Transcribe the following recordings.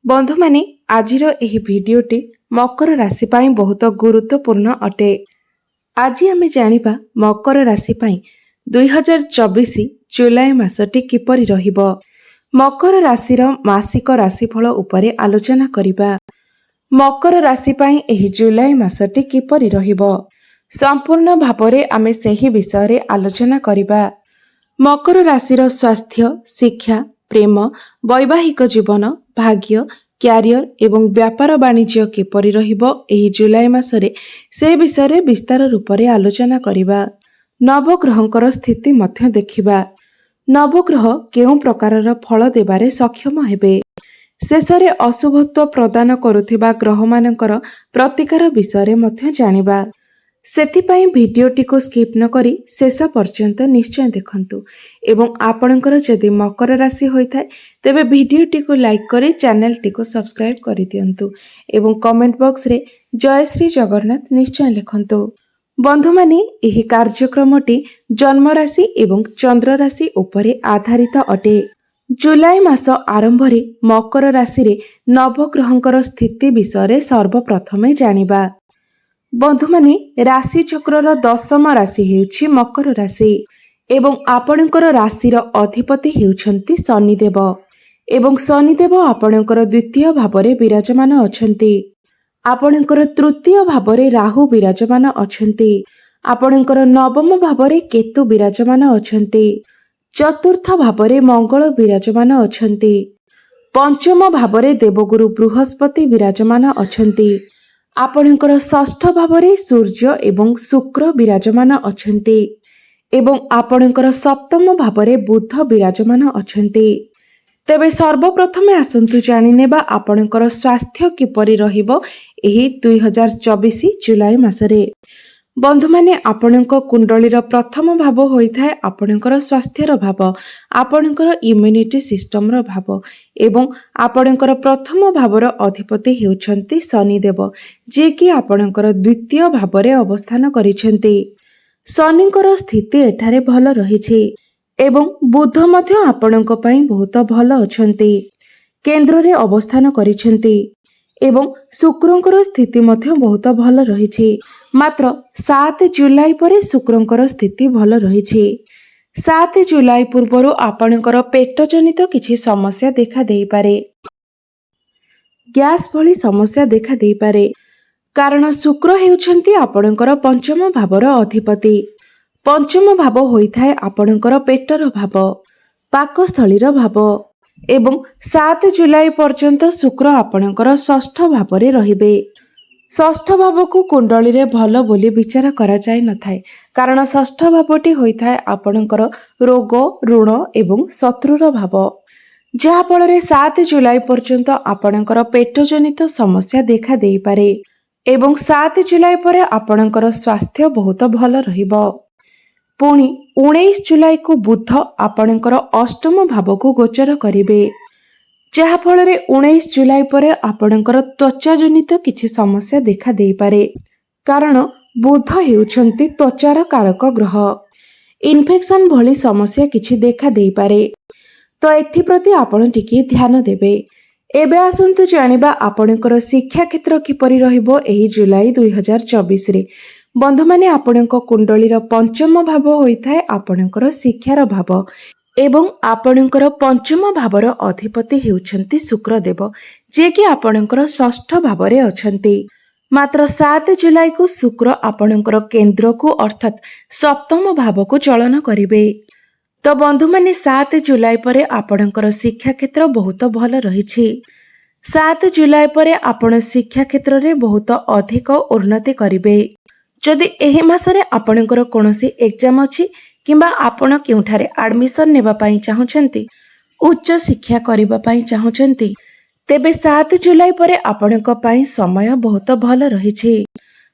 बंधु माने आजिर एही भिडियोटी मकर राशि पाई बहुत गुरुत्वपूर्ण अटे। आज आमे जानिबा मकर राशि पाई 2024 जुलाई मासटी किपरि रहिबो। मकर राशिर मासिक राशिफल उपरे आलोचना करिबा। मकर राशि पाई एही जुलाई मासटी किपरि रहिबो संपूर्ण भावरे आमे सेही विषय आलोचना करिबा। मकर राशिर स्वास्थ्य, शिक्षा, प्रेम, वैवाहिक जीवन, भाग्य, क्यारियर एवं व्यापार वाणिज्य किपरि रहिबो एही जुलाई मासरे से विषय विस्तार रूपरे आलोचना करिबा। नवग्रहंकर स्थिति मध्य देखिबा। नवग्रह केउं प्रकारर फल देबारे सक्षम हेबे। शेषरे अशुभत्व प्रदान करुथिबा ग्रहमानंकर प्रतिकार विषय मध्य जानिबा। सेथिपाई भिडियोटी को स्किप न करी शेष पर्यंत निश्चय देखंतु एवं आपणकर जदि मकर राशि होइथाय तेबे भिडियोटी को लाइक करी चैनल टी को सब्सक्राइब करि दियंतु एवं कमेंट बॉक्स रे जय श्री जगन्नाथ निश्चय लिखंतु। बंधु माने एही कार्यक्रमटी जन्म राशि एवं चंद्र राशि उपरे आधारित अटे। जुलाई मास आरंभ रे मकर राशि रे नवग्रहंकर स्थिति विषय सर्वप्रथमे जानिबा। बंधु माने राशि चक्रर दशम राशि हेउछि मकर राशि एवं आपणकर राशिर अधिपति हेउछन्ति शनिदेव एवं शनिदेव आपणकर द्वितीय भावरे विराजमान अछन्ति। आपणकर तृतीय भावरे राहु विराजमान अछन्ति। आपणकर नवम भावरे केतु विराजमान अछन्ति। चतुर्थ भावरे मंगल विराजमान अछन्ति। पंचम भावरे देवगुरु बृहस्पति विराजमान अछन्ति। आपणकर षष्ठ भावरे सूर्य एवं शुक्र विराजमान अछन्ति एवं आपणकर सप्तम भावरे बुध विराजमान अछन्ति। तेबे सर्वप्रथमे आसंतु जानिनेबा आपणकर स्वास्थ्य किपरि रहिबो एही 2024 जुलाई मासरे। बंधु माने आपणक कुंडलीर प्रथम भाव होइथाय आपणकर स्वास्थ्यर भाव, आपणकर इम्यूनिटी सिस्टमर भाव एवं आपणकर प्रथम भावर अधिपति हेउछन्ति शनिदेव जे कि आपणकर द्वितीय भावरे अवस्थान करिसेंति। शनिकर स्थिति एठारे भल रहिछि एवं बुध मध्य आपणक पई बहुत भल अछन्ति। केंद्र रे अवस्थान करिसेंति एवं शुक्रंकर स्थिति मध्य बहुत भल रहिछि। मात्र 7 जुलाई परे शुक्रंकर स्थिति भल रहिछि। 7 जुलाई पूर्वरु आपणकर पेट जनित किछि समस्या देखा देई पारे। गैस भली समस्या देखा देई पारे कारण शुक्र हेउछन्ति आपणकर पंचम भावर अधिपति। पंचम भाव होइथाय आपणकर पेटर भाव, पाकस्थलीर भाव एवं 7 जुलाई पर्यंत शुक्र आपणकर षष्ठ भावरे रहिबे। षष्ठ भाव को कुंडली रे भल बोली विचार करा जाय नथाय कारण षष्ठ भावटी होइथाय आपणकर रोग, ऋण एवं शत्रुर भाव जहा फल रे 7 जुलाई पर्यंत आपणकर पेट जनित समस्या देखा देई पारे एवं 7 जुलाई परे आपणकर स्वास्थ्य बहुत भल रहिबो। पुणी 19 जुलाई को बुध आपणकर अष्टम भाव को गोचर करिवे जहा फल रे 19 जुलाई परे आपणकर त्वचा जनित किछि समस्या देखा देई पारे कारण बुध हेउछन्ति त्वचार कारक ग्रह। इन्फेक्शन भली समस्या किछि देखा देई पारे तो एथि प्रति आपण टिके ध्यान देबे। एबे आसंतु जानिबा आपणकर शिक्षा क्षेत्र किपरि रहिबो एही जुलाई 2024 रे। बंधु माने आपणक कुंडलीर पंचम भाव होइथाय आपणकर शिक्षार भाव एवं आपणकर पंचम भावर अधिपति हेउछन्ति शुक्रदेव जे कि आपणकर षष्ठ भावरे अछन्ति। मात्र 7 जुलाई को शुक्र आपणकर केंद्र को अर्थात सप्तम भाव को चलन करिवे। तो बंधु माने 7 जुलाई परे आपणकर शिक्षा क्षेत्र बहुत भल रहिछि। 7 जुलाई परे आपण शिक्षा क्षेत्र रे बहुत अधिक उन्नति करिवे। जदि एही मासरे आपणकर कोनोसी एग्जाम अछि किंबा आपण केउठारे एडमिशन नेबा पई चाहुछन्ति, उच्च शिक्षा करिबा पई चाहुछन्ति तेबे 7 जुलाई परे आपणक पई समय बहुत भल रहिछि।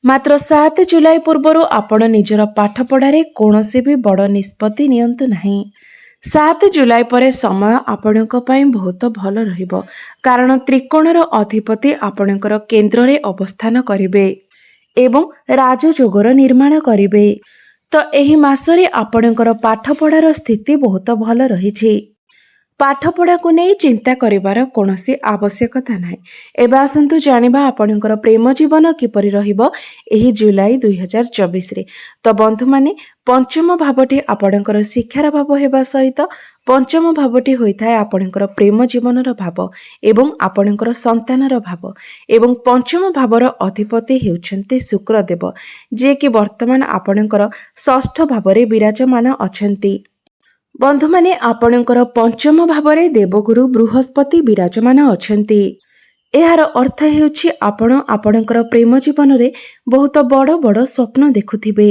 मात्र 7 जुलाई पूर्वरु आपण निजर पाठ पढारे कोनोसी भी बड़ निष्पत्ति नियंतु नाही। 7 जुलाई परे समय आपणक पई बहुत भल रहिबो कारण त्रिकोणर अधिपति आपणकर केंद्र रे अवस्थान करिवे एवं राजयोगर निर्माण करिवे। तो एही मासरे आपणकर पाठ पढ़ार स्थिति बहुत भल रहिछि। ପାଠପଢ଼ାକୁ ନେଇ ଚିନ୍ତା କରିବାର କୌଣସି ଆବଶ୍ୟକତା ନାହିଁ। ଏବେ ଆସନ୍ତୁ ଜାଣିବା ଆପଣଙ୍କର ପ୍ରେମ ଜୀବନ କିପରି ରହିବ ଏହି ଜୁଲାଇ 2024ରେ। ତ ବନ୍ଧୁମାନେ, ପଞ୍ଚମ ଭାବଟି ଆପଣଙ୍କର ଶିକ୍ଷାର ଭାବ ହେବା ସହିତ ପଞ୍ଚମ ଭାବଟି ହୋଇଥାଏ ଆପଣଙ୍କର ପ୍ରେମ ଜୀବନର ଭାବ ଏବଂ ଆପଣଙ୍କର ସନ୍ତାନର ଭାବ। ଏବଂ ପଞ୍ଚମ ଭାବର ଅଧିପତି ହେଉଛନ୍ତି ଶୁକ୍ରଦେବ, ଯିଏକି ବର୍ତ୍ତମାନ ଆପଣଙ୍କର ଷଷ୍ଠ ଭାବରେ ବିରାଜମାନ ଅଛନ୍ତି। ବନ୍ଧୁମାନେ, ଆପଣଙ୍କର ପଞ୍ଚମ ଭାବରେ ଦେବଗୁରୁ ବୃହସ୍ପତି ବିରାଜମାନ ଅଛନ୍ତି। ଏହାର ଅର୍ଥ ହେଉଛି ଆପଣ ଆପଣଙ୍କର ପ୍ରେମ ଜୀବନରେ ବହୁତ ବଡ଼ ବଡ଼ ସ୍ୱପ୍ନ ଦେଖୁଥିବେ,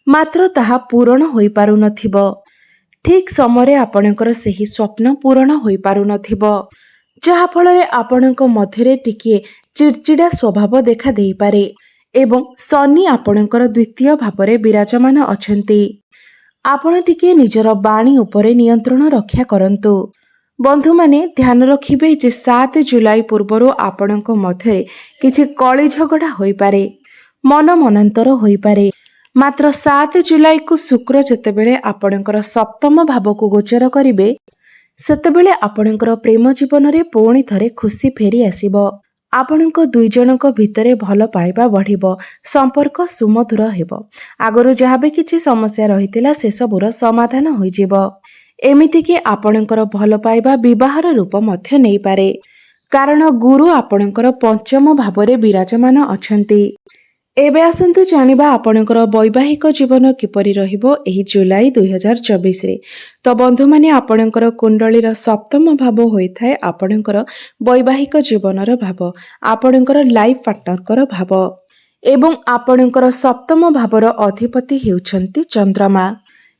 ମାତ୍ର ତାହା ପୂରଣ ହୋଇପାରୁନଥିବ। ଠିକ୍ ସମୟରେ ଆପଣଙ୍କର ସେହି ସ୍ୱପ୍ନ ପୂରଣ ହୋଇପାରୁନଥିବ, ଯାହାଫଳରେ ଆପଣଙ୍କ ମଧ୍ୟରେ ଟିକିଏ ଚିଡ଼ଚିଡ଼ା ସ୍ୱଭାବ ଦେଖା ଦେଇପାରେ। ଏବଂ ଶନି ଆପଣଙ୍କର ଦ୍ୱିତୀୟ ଭାବରେ ବିରାଜମାନ ଅଛନ୍ତି। ଆପଣ ଟିକିଏ ନିଜର ବାଣୀ ଉପରେ ନିୟନ୍ତ୍ରଣ ରକ୍ଷା କରନ୍ତୁ। ବନ୍ଧୁମାନେ, ଧ୍ୟାନ ରଖିବେ ଯେ 7 ଜୁଲାଇ ପୂର୍ବରୁ ଆପଣଙ୍କ ମଧ୍ୟରେ କିଛି କଳି ଝଗଡ଼ା ହୋଇପାରେ, ମନାନ୍ତର ହୋଇପାରେ। ମାତ୍ର 7 ଜୁଲାଇକୁ ଶୁକ୍ର ଯେତେବେଳେ ଆପଣଙ୍କର ସପ୍ତମ ଭାବକୁ ଗୋଚର କରିବେ, ସେତେବେଳେ ଆପଣଙ୍କର ପ୍ରେମ ଜୀବନରେ ପୁଣି ଥରେ ଖୁସି ଫେରି ଆସିବ। ଆପଣଙ୍କ ଦୁଇ ଜଣଙ୍କ ଭିତରେ ଭଲ ପାଇବା ବଢ଼ିବ, ସମ୍ପର୍କ ସୁମଧୁର ହେବ। ଆଗରୁ ଯାହା ବି କିଛି ସମସ୍ୟା ରହିଥିଲା ସେସବୁର ସମାଧାନ ହୋଇଯିବ। ଏମିତିକି ଆପଣଙ୍କର ଭଲ ପାଇବା ବିବାହର ରୂପ ମଧ୍ୟ ନେଇପାରେ, କାରଣ ଗୁରୁ ଆପଣଙ୍କର ପଞ୍ଚମ ଭାବରେ ବିରାଜମାନ ଅଛନ୍ତି। ଏବେ ଆସନ୍ତୁ ଜାଣିବା ଆପଣଙ୍କର ବୈବାହିକ ଜୀବନ କିପରି ରହିବ ଏହି ଜୁଲାଇ 2024ରେ। ତ ବନ୍ଧୁମାନେ, ଆପଣଙ୍କର କୁଣ୍ଡଳୀର ସପ୍ତମ ଭାବ ହୋଇଥାଏ ଆପଣଙ୍କର ବୈବାହିକ ଜୀବନର ଭାବ, ଆପଣଙ୍କର ଲାଇଫ୍ ପାର୍ଟନରଙ୍କର ଭାବ। ଏବଂ ଆପଣଙ୍କର ସପ୍ତମ ଭାବର ଅଧିପତି ହେଉଛନ୍ତି ଚନ୍ଦ୍ରମା।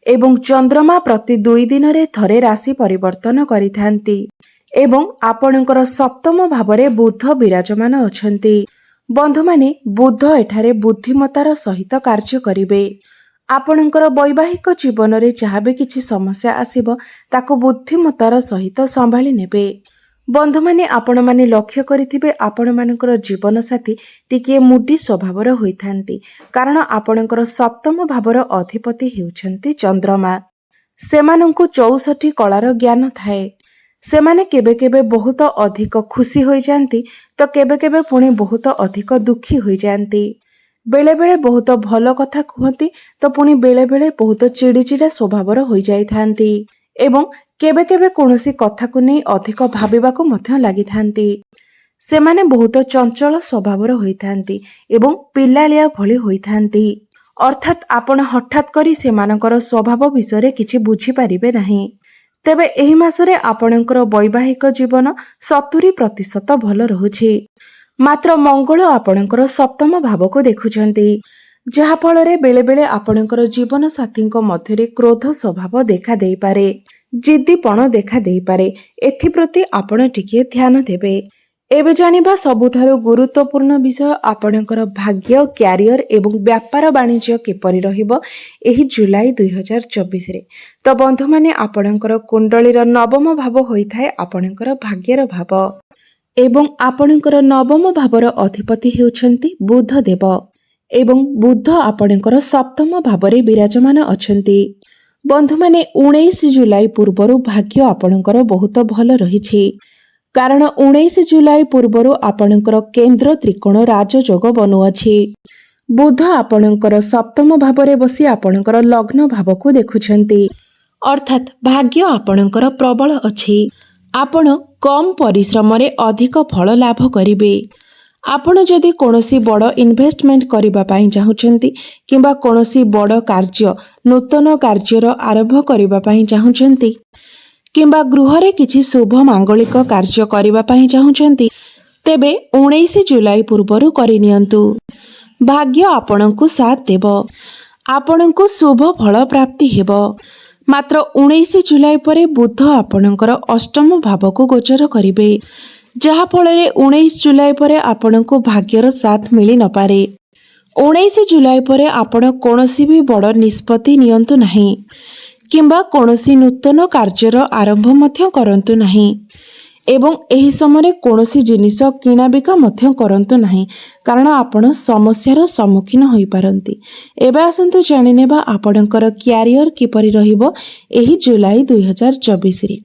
ଏବଂ ଚନ୍ଦ୍ରମା ପ୍ରତି 2 ଦିନରେ ଥରେ ରାଶି ପରିବର୍ତ୍ତନ କରିଥାନ୍ତି। ଏବଂ ଆପଣଙ୍କର ସପ୍ତମ ଭାବରେ ବୁଧ ବିରାଜମାନ ଅଛନ୍ତି। ବନ୍ଧୁମାନେ, ବୁଧ ଏଠାରେ ବୁଦ୍ଧିମତାର ସହିତ କାର୍ଯ୍ୟ କରିବେ। ଆପଣଙ୍କର ବୈବାହିକ ଜୀବନରେ ଯାହା ବି କିଛି ସମସ୍ୟା ଆସିବ ତାକୁ ବୁଦ୍ଧିମତାର ସହିତ ସମ୍ଭାଳି ନେବେ। ବନ୍ଧୁମାନେ, ଆପଣମାନେ ଲକ୍ଷ୍ୟ କରିଥିବେ ଆପଣମାନଙ୍କର ଜୀବନସାଥୀ ଟିକିଏ ମୁଡି ସ୍ୱଭାବର ହୋଇଥାନ୍ତି, କାରଣ ଆପଣଙ୍କର ସପ୍ତମ ଭାବର ଅଧିପତି ହେଉଛନ୍ତି ଚନ୍ଦ୍ରମା। ସେମାନଙ୍କୁ 64 କଳାର ଜ୍ଞାନ ଥାଏ। ସେମାନେ କେବେ କେବେ ବହୁତ ଅଧିକ ଖୁସି ହୋଇଯାଆନ୍ତି ତ କେବେ କେବେ ପୁଣି ବହୁତ ଅଧିକ ଦୁଃଖୀ ହୋଇଯାଆନ୍ତି। ବେଳେବେଳେ ବହୁତ ଭଲ କଥା କୁହନ୍ତି ତ ପୁଣି ବେଳେବେଳେ ବହୁତ ଚିଡ଼ିଚିଡ଼ା ସ୍ୱଭାବର ହୋଇଯାଇଥାନ୍ତି। ଏବଂ କେବେ କେବେ କୌଣସି କଥାକୁ ନେଇ ଅଧିକ ଭାବିବାକୁ ମଧ୍ୟ ଲାଗିଥାନ୍ତି। ସେମାନେ ବହୁତ ଚଞ୍ଚଳ ସ୍ୱଭାବର ହୋଇଥାନ୍ତି ଏବଂ ପିଲାଳିଆ ଭଳି ହୋଇଥାନ୍ତି। ଅର୍ଥାତ୍ ଆପଣ ହଠାତ୍ କରି ସେମାନଙ୍କର ସ୍ୱଭାବ ବିଷୟରେ କିଛି ବୁଝିପାରିବେ ନାହିଁ। ତେବେ ଏହି ମାସରେ ଆପଣଙ୍କର ବୈବାହିକ ଜୀବନ 70% ଭଲ ରହୁଛି। ମାତ୍ର ମଙ୍ଗଳ ଆପଣଙ୍କର ସପ୍ତମ ଭାବକୁ ଦେଖୁଛନ୍ତି, ଯାହାଫଳରେ ବେଳେବେଳେ ଆପଣଙ୍କର ଜୀବନ ସାଥୀଙ୍କ ମଧ୍ୟରେ କ୍ରୋଧ ସ୍ୱଭାବ ଦେଖା ଦେଇପାରେ, ଜିଦ୍ଦିପଣ ଦେଖା ଦେଇପାରେ। ଏଥିପ୍ରତି ଆପଣ ଟିକିଏ ଧ୍ୟାନ ଦେବେ। ଏବେ ଜାଣିବା ସବୁଠାରୁ ଗୁରୁତ୍ୱପୂର୍ଣ୍ଣ ବିଷୟ ଆପଣଙ୍କର ଭାଗ୍ୟ, କ୍ୟାରିୟର ଏବଂ ବ୍ୟାପାର ବାଣିଜ୍ୟ କିପରି ରହିବ ଏହି ଜୁଲାଇ 2024ରେ। ତ ବନ୍ଧୁମାନେ, ଆପଣଙ୍କର କୁଣ୍ଡଳୀର ନବମ ଭାବ ହୋଇଥାଏ ଆପଣଙ୍କର ଭାଗ୍ୟର ଭାବ। ଏବଂ ଆପଣଙ୍କର ନବମ ଭାବର ଅଧିପତି ହେଉଛନ୍ତି ବୁଧ ଦେବ। ଏବଂ ବୁଧ ଆପଣଙ୍କର ସପ୍ତମ ଭାବରେ ବିରାଜମାନ ଅଛନ୍ତି। ବନ୍ଧୁମାନେ, 19 ଜୁଲାଇ ପୂର୍ବରୁ ଭାଗ୍ୟ ଆପଣଙ୍କର ବହୁତ ଭଲ ରହିଛି, କାରଣ 19 ଜୁଲାଇ ପୂର୍ବରୁ ଆପଣଙ୍କର କେନ୍ଦ୍ର ତ୍ରିକୋଣ ରାଜଯୋଗ ବନୁଅଛି। ବୁଧ ଆପଣଙ୍କର ସପ୍ତମ ଭାବରେ ବସି ଆପଣଙ୍କର ଲଗ୍ନ ଭାବକୁ ଦେଖୁଛନ୍ତି, ଅର୍ଥାତ୍ ଭାଗ୍ୟ ଆପଣଙ୍କର ପ୍ରବଳ ଅଛି। ଆପଣ କମ୍ ପରିଶ୍ରମରେ ଅଧିକ ଫଳ ଲାଭ କରିବେ। ଆପଣ ଯଦି କୌଣସି ବଡ଼ ଇନଭେଷ୍ଟମେଣ୍ଟ କରିବା ପାଇଁ ଚାହୁଁଛନ୍ତି କିମ୍ବା କୌଣସି ବଡ଼ କାର୍ଯ୍ୟ, ନୂତନ କାର୍ଯ୍ୟର ଆରମ୍ଭ କରିବା ପାଇଁ ଚାହୁଁଛନ୍ତି କିମ୍ବା ଗୃହରେ କିଛି ଶୁଭ ମାଙ୍ଗଳିକ କାର୍ଯ୍ୟ କରିବା ପାଇଁ ଚାହୁଁଛନ୍ତି, ତେବେ 19 ଜୁଲାଇ ପୂର୍ବରୁ କରିନିଅନ୍ତୁ। ଭାଗ୍ୟ ଆପଣଙ୍କୁ ସାଥ ଦେବ, ଆପଣଙ୍କୁ ଶୁଭ ଫଳ ପ୍ରାପ୍ତି ହେବ। ମାତ୍ର 19 ଜୁଲାଇ ପରେ ବୁଧ ଆପଣଙ୍କର ଅଷ୍ଟମ ଭାବକୁ ଗୋଚର କରିବେ, ଯାହାଫଳରେ 19 ଜୁଲାଇ ପରେ ଆପଣଙ୍କୁ ଭାଗ୍ୟର ସାଥ ମିଳିନପାରେ। 19 ଜୁଲାଇ ପରେ ଆପଣ କୌଣସି ବି ବଡ଼ ନିଷ୍ପତ୍ତି ନିଅନ୍ତୁ ନାହିଁ କିମ୍ବା କୌଣସି ନୂତନ କାର୍ଯ୍ୟର ଆରମ୍ଭ ମଧ୍ୟ କରନ୍ତୁ ନାହିଁ। ଏବଂ ଏହି ସମୟରେ କୌଣସି ଜିନିଷ କିଣାବିକା ମଧ୍ୟ କରନ୍ତୁ ନାହିଁ, କାରଣ ଆପଣ ସମସ୍ୟାର ସମ୍ମୁଖୀନ ହୋଇପାରନ୍ତି। ଏବେ ଆସନ୍ତୁ ଜାଣିନେବା ଆପଣଙ୍କର କ୍ୟାରିୟର କିପରି ରହିବ ଏହି ଜୁଲାଇ 2024ରେ।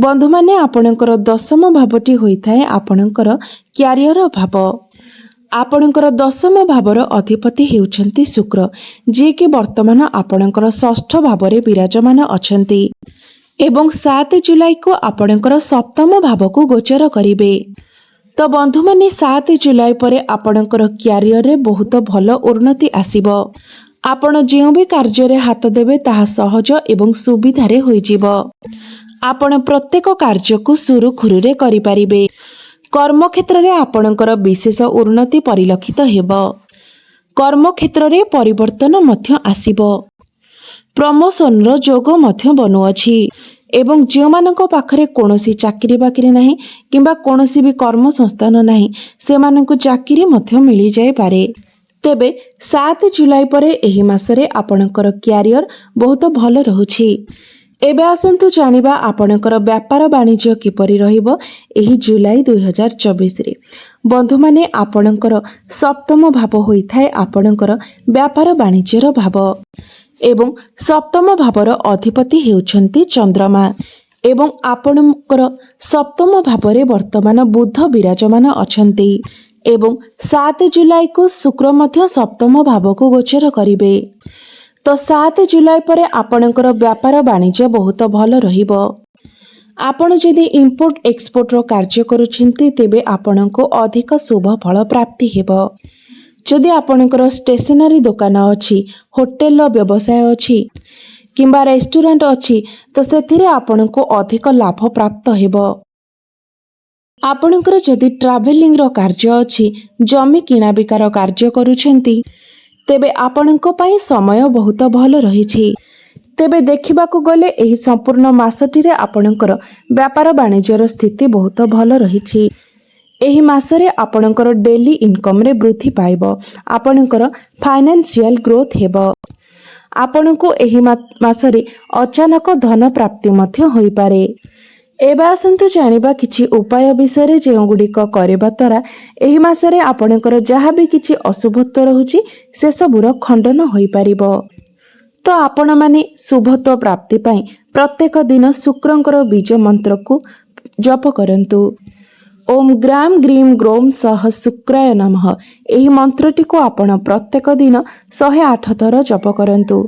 ବନ୍ଧୁମାନେ, ଆପଣଙ୍କର ଦଶମ ଭାବଟି ହୋଇଥାଏ ଆପଣଙ୍କର କ୍ୟାରିୟର ଭାବ। ଆପଣଙ୍କର ଦଶମ ଭାବର ଅଧିପତି ହେଉଛନ୍ତି ଶୁକ୍ର, ଯିଏକି ବର୍ତ୍ତମାନ ଆପଣଙ୍କର ଷଷ୍ଠ ଭାବରେ ବିରାଜମାନ ଅଛନ୍ତି ଏବଂ 7 ଜୁଲାଇକୁ ଆପଣଙ୍କର ସପ୍ତମ ଭାବକୁ ଗୋଚର କରିବେ। ତ ବନ୍ଧୁମାନେ, 7 ଜୁଲାଇ ପରେ ଆପଣଙ୍କର କ୍ୟାରିୟରରେ ବହୁତ ଭଲ ଉନ୍ନତି ଆସିବ। ଆପଣ ଯେଉଁ ବି କାର୍ଯ୍ୟରେ ହାତ ଦେବେ ତାହା ସହଜ ଏବଂ ସୁବିଧାରେ ହୋଇଯିବ। ଆପଣ ପ୍ରତ୍ୟେକ କାର୍ଯ୍ୟକୁ ସୁରୁଖୁରୁରେ କରିପାରିବେ। କର୍ମକ୍ଷେତ୍ରରେ ଆପଣଙ୍କର ବିଶେଷ ଉନ୍ନତି ପରିଲକ୍ଷିତ ହେବ। କର୍ମକ୍ଷେତ୍ରରେ ପରିବର୍ତ୍ତନ ମଧ୍ୟ ଆସିବ। ପ୍ରମୋସନର ଯୋଗ ମଧ୍ୟ ବନୁଅଛି ଏବଂ ଯେଉଁମାନଙ୍କ ପାଖରେ କୌଣସି ଚାକିରି ବାକିରି ନାହିଁ କିମ୍ବା କୌଣସି ବି କର୍ମ ସଂସ୍ଥାନ ନାହିଁ, ସେମାନଙ୍କୁ ଚାକିରି ମଧ୍ୟ ମିଳିଯାଇପାରେ। ତେବେ 7 ଜୁଲାଇ ପରେ ଏହି ମାସରେ ଆପଣଙ୍କର କ୍ୟାରିୟର ବହୁତ ଭଲ ରହୁଛି। ଏବେ ଆସନ୍ତୁ ଜାଣିବା ଆପଣଙ୍କର ବ୍ୟାପାର ବାଣିଜ୍ୟ କିପରି ରହିବ ଏହି ଜୁଲାଇ 2024ରେ। ବନ୍ଧୁମାନେ, ଆପଣଙ୍କର ସପ୍ତମ ଭାବ ହୋଇଥାଏ ଆପଣଙ୍କର ବ୍ୟାପାର ବାଣିଜ୍ୟର ଭାବ ଏବଂ ସପ୍ତମ ଭାବର ଅଧିପତି ହେଉଛନ୍ତି ଚନ୍ଦ୍ରମା ଏବଂ ଆପଣଙ୍କର ସପ୍ତମ ଭାବରେ ବର୍ତ୍ତମାନ ବୁଧ ବିରାଜମାନ ଅଛନ୍ତି ଏବଂ 7 ଜୁଲାଇକୁ ଶୁକ୍ର ମଧ୍ୟ ସପ୍ତମ ଭାବକୁ ଗୋଚର କରିବେ। ତ 7 ଜୁଲାଇ ପରେ ଆପଣଙ୍କର ବ୍ୟାପାର ବାଣିଜ୍ୟ ବହୁତ ଭଲ ରହିବ। ଆପଣ ଯଦି ଇମ୍ପୋର୍ଟ ଏକ୍ସପୋର୍ଟର କାର୍ଯ୍ୟ କରୁଛନ୍ତି ତେବେ ଆପଣଙ୍କୁ ଅଧିକ ଶୁଭ ଫଳ ପ୍ରାପ୍ତି ହେବ। ଯଦି ଆପଣଙ୍କର ଷ୍ଟେସନାରୀ ଦୋକାନ ଅଛି, ହୋଟେଲର ବ୍ୟବସାୟ ଅଛି କିମ୍ବା ରେଷ୍ଟୁରାଣ୍ଟ ଅଛି, ତ ସେଥିରେ ଆପଣଙ୍କୁ ଅଧିକ ଲାଭ ପ୍ରାପ୍ତ ହେବ। ଆପଣଙ୍କର ଯଦି ଟ୍ରାଭେଲିଂର କାର୍ଯ୍ୟ ଅଛି, ଜମି କିଣାବିକାର କାର୍ଯ୍ୟ କରୁଛନ୍ତି, ତେବେ ଆପଣଙ୍କ ପାଇଁ ସମୟ ବହୁତ ଭଲ ରହିଛି। ତେବେ ଦେଖିବାକୁ ଗଲେ ଏହି ସମ୍ପୂର୍ଣ୍ଣ ମାସଟିରେ ଆପଣଙ୍କର ବ୍ୟାପାର ବାଣିଜ୍ୟର ସ୍ଥିତି ବହୁତ ଭଲ ରହିଛି। ଏହି ମାସରେ ଆପଣଙ୍କର ଡେଲି ଇନକମରେ ବୃଦ୍ଧି ପାଇବ। ଆପଣଙ୍କର ଫାଇନାନ୍ସିଆଲ ଗ୍ରୋଥ ହେବ। ଆପଣଙ୍କୁ ଏହି ମାସରେ ଅଚାନକ ଧନ ପ୍ରାପ୍ତି ମଧ୍ୟ ହୋଇପାରେ। ଏବେ ଆସନ୍ତୁ ଜାଣିବା କିଛି ଉପାୟ ବିଷୟରେ ଯେଉଁଗୁଡ଼ିକ କରିବା ଦ୍ୱାରା ଏହି ମାସରେ ଆପଣଙ୍କର ଯାହା ବି କିଛି ଅଶୁଭତ୍ୱ ରହୁଛି ସେସବୁର ଖଣ୍ଡନ ହୋଇପାରିବ। ତ ଆପଣମାନେ ଶୁଭତ୍ୱ ପ୍ରାପ୍ତି ପାଇଁ ପ୍ରତ୍ୟେକ ଦିନ ଶୁକ୍ରଙ୍କର ବୀଜ ମନ୍ତ୍ରକୁ ଜପ କରନ୍ତୁ। ଓମ୍ ଗ୍ରାମ ଗ୍ରୀମ ଗ୍ରୋମ ସହ ଶୁକ୍ରାୟ ନମଃ। ଏହି ମନ୍ତ୍ରଟିକୁ ଆପଣ ପ୍ରତ୍ୟେକ ଦିନ 108 ଥର ଜପ କରନ୍ତୁ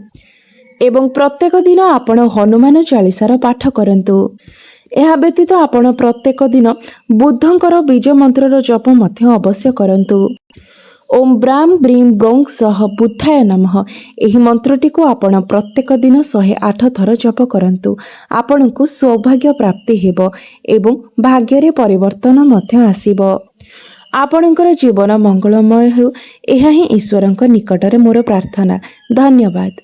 ଏବଂ ପ୍ରତ୍ୟେକ ଦିନ ଆପଣ ହନୁମାନ ଚାଳିଶାର ପାଠ କରନ୍ତୁ। ଏହା ବ୍ୟତୀତ ଆପଣ ପ୍ରତ୍ୟେକ ଦିନ ବୁଦ୍ଧଙ୍କର ବୀଜ ମନ୍ତ୍ରର ଜପ ମଧ୍ୟ ଅବଶ୍ୟ କରନ୍ତୁ। ଓମ୍ ବ୍ରାମ ବ୍ରିମ ବ୍ରୌଂ ସହ ବୁଦ୍ଧାୟ ନମଃ। ଏହି ମନ୍ତ୍ରଟିକୁ ଆପଣ ପ୍ରତ୍ୟେକ ଦିନ 108 ଥର ଜପ କରନ୍ତୁ। ଆପଣଙ୍କୁ ସୌଭାଗ୍ୟ ପ୍ରାପ୍ତି ହେବ ଏବଂ ଭାଗ୍ୟରେ ପରିବର୍ତ୍ତନ ମଧ୍ୟ ଆସିବ। ଆପଣଙ୍କର ଜୀବନ ମଙ୍ଗଳମୟ ହେଉ, ଏହା ହିଁ ଈଶ୍ୱରଙ୍କ ନିକଟରେ ମୋର ପ୍ରାର୍ଥନା। ଧନ୍ୟବାଦ।